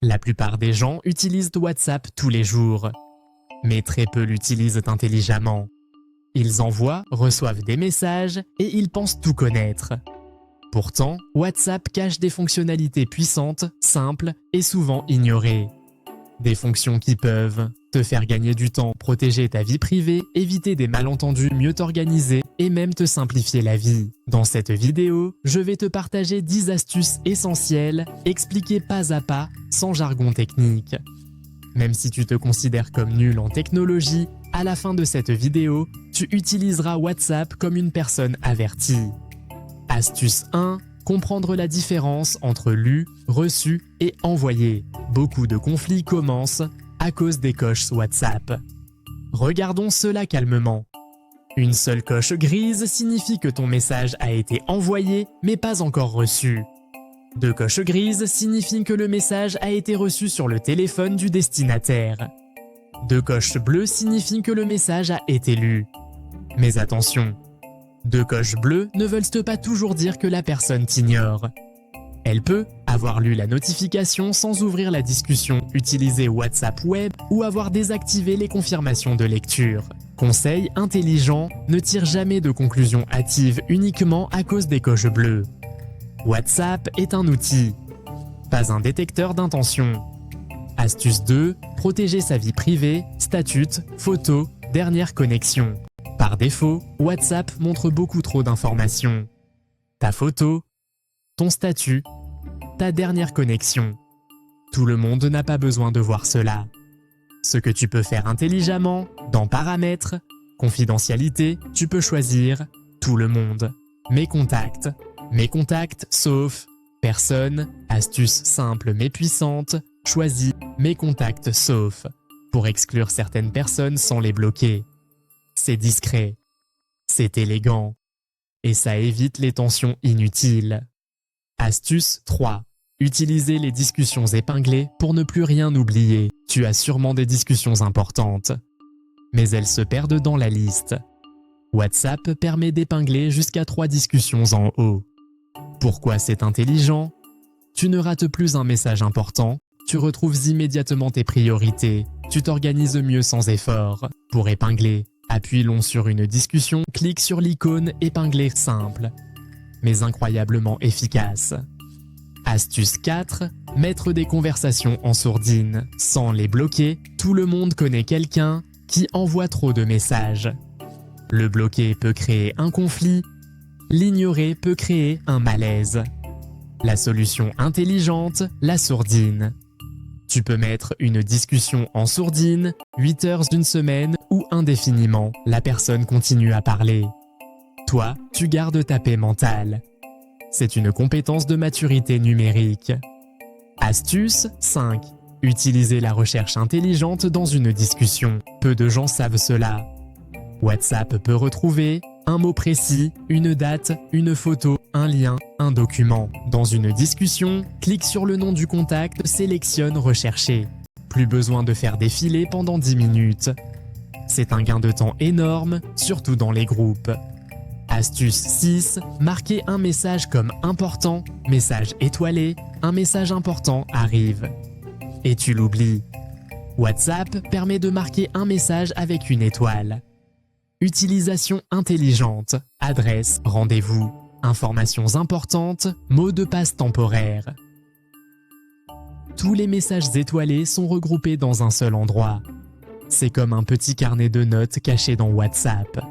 La plupart des gens utilisent WhatsApp tous les jours, mais très peu l'utilisent intelligemment. Ils envoient, reçoivent des messages et ils pensent tout connaître. Pourtant, WhatsApp cache des fonctionnalités puissantes, simples et souvent ignorées. Des fonctions qui peuvent te faire gagner du temps, protéger ta vie privée, éviter des malentendus, mieux t'organiser et même te simplifier la vie. Dans cette vidéo, je vais te partager 10 astuces essentielles, expliquées pas à pas, sans jargon technique. Même si tu te considères comme nul en technologie, à la fin de cette vidéo, tu utiliseras WhatsApp comme une personne avertie. Astuce 1. Comprendre la différence entre lu, reçu et envoyé. Beaucoup de conflits commencent à cause des coches WhatsApp. Regardons cela calmement. Une seule coche grise signifie que ton message a été envoyé mais pas encore reçu. 2 coches grises signifient que le message a été reçu sur le téléphone du destinataire. 2 coches bleues signifient que le message a été lu. Mais attention, 2 coches bleues ne veulent pas toujours dire que la personne t'ignore. Elle peut avoir lu la notification sans ouvrir la discussion, utiliser WhatsApp Web ou avoir désactivé les confirmations de lecture. Conseil intelligent, ne tire jamais de conclusions hâtives uniquement à cause des coches bleues. WhatsApp est un outil, pas un détecteur d'intention. Astuce 2, protéger sa vie privée, statut, photos, dernière connexion. Par défaut, WhatsApp montre beaucoup trop d'informations. Ta photo, ton statut, ta dernière connexion. Tout le monde n'a pas besoin de voir cela. Ce que tu peux faire intelligemment, dans Paramètres, Confidentialité, tu peux choisir Tout le monde. Mes contacts sauf Personne, astuce simple mais puissante, choisis Mes contacts sauf pour exclure certaines personnes sans les bloquer. C'est discret, c'est élégant et ça évite les tensions inutiles. Astuce 3. Utiliser les discussions épinglées pour ne plus rien oublier. Tu as sûrement des discussions importantes, mais elles se perdent dans la liste. WhatsApp permet d'épingler jusqu'à 3 discussions en haut. Pourquoi c'est intelligent? Tu ne rates plus un message important, tu retrouves immédiatement tes priorités, tu t'organises mieux sans effort. Pour épingler, appuie long sur une discussion, clique sur l'icône épingler simple, mais incroyablement efficace. Astuce 4. Mettre des conversations en sourdine. Sans les bloquer, tout le monde connaît quelqu'un qui envoie trop de messages. Le bloquer peut créer un conflit, l'ignorer peut créer un malaise. La solution intelligente, la sourdine. Tu peux mettre une discussion en sourdine, 8 heures d'une semaine ou indéfiniment, la personne continue à parler. Toi, tu gardes ta paix mentale. C'est une compétence de maturité numérique. Astuce 5. Utiliser la recherche intelligente dans une discussion. Peu de gens savent cela. WhatsApp peut retrouver un mot précis, une date, une photo, un lien, un document. Dans une discussion, clique sur le nom du contact, sélectionne Rechercher. Plus besoin de faire défiler pendant 10 minutes. C'est un gain de temps énorme, surtout dans les groupes. Astuce 6. Marquer un message comme important, message étoilé, un message important arrive. Et tu l'oublies. WhatsApp permet de marquer un message avec une étoile. Utilisation intelligente, adresse, rendez-vous, informations importantes, mot de passe temporaire. Tous les messages étoilés sont regroupés dans un seul endroit. C'est comme un petit carnet de notes caché dans WhatsApp.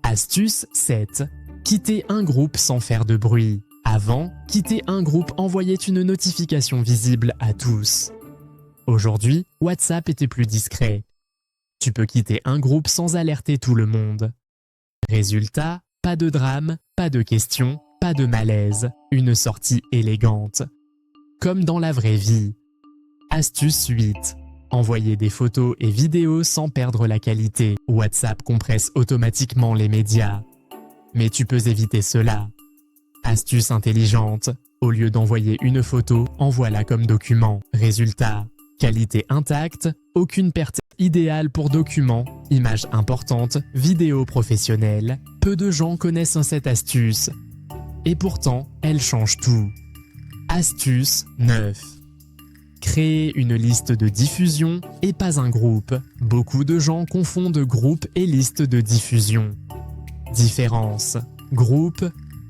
Astuce 7. Quitter un groupe sans faire de bruit. Avant, quitter un groupe envoyait une notification visible à tous. Aujourd'hui, WhatsApp était plus discret. Tu peux quitter un groupe sans alerter tout le monde. Résultat, pas de drame, pas de questions, pas de malaise, une sortie élégante. Comme dans la vraie vie. Astuce 8. Envoyer des photos et vidéos sans perdre la qualité. WhatsApp compresse automatiquement les médias. Mais tu peux éviter cela. Astuce intelligente. Au lieu d'envoyer une photo, envoie-la comme document. Résultat, qualité intacte, aucune perte. Idéal pour documents, images importantes, vidéos professionnelles. Peu de gens connaissent cette astuce. Et pourtant, elle change tout. Astuce 9. Créer une liste de diffusion et pas un groupe. Beaucoup de gens confondent groupe et liste de diffusion. Différence. Groupe,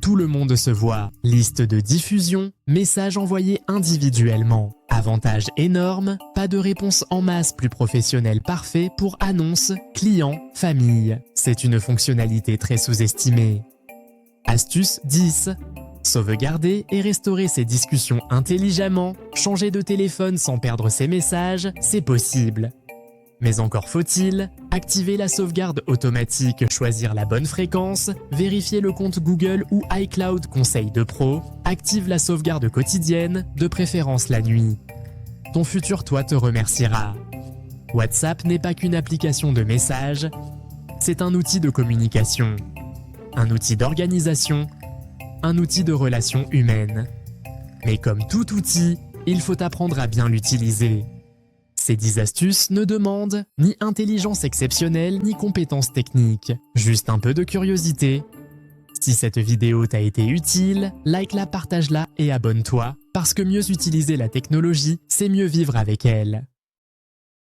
tout le monde se voit. Liste de diffusion, message envoyé individuellement. Avantage énorme, pas de réponse en masse plus professionnelle parfait pour annonces, clients, famille. C'est une fonctionnalité très sous-estimée. Astuce 10. Sauvegarder et restaurer ses discussions intelligemment. Changer de téléphone sans perdre ses messages, c'est possible. Mais encore faut-il activer la sauvegarde automatique, choisir la bonne fréquence, vérifier le compte Google ou iCloud conseil de pro, active la sauvegarde quotidienne, de préférence la nuit. Ton futur toi te remerciera. WhatsApp n'est pas qu'une application de messages, c'est un outil de communication, un outil d'organisation, un outil de relations humaines. Mais comme tout outil, il faut apprendre à bien l'utiliser. Ces 10 astuces ne demandent ni intelligence exceptionnelle ni compétences techniques, juste un peu de curiosité. Si cette vidéo t'a été utile, like-la, partage-la et abonne-toi, parce que mieux utiliser la technologie, c'est mieux vivre avec elle.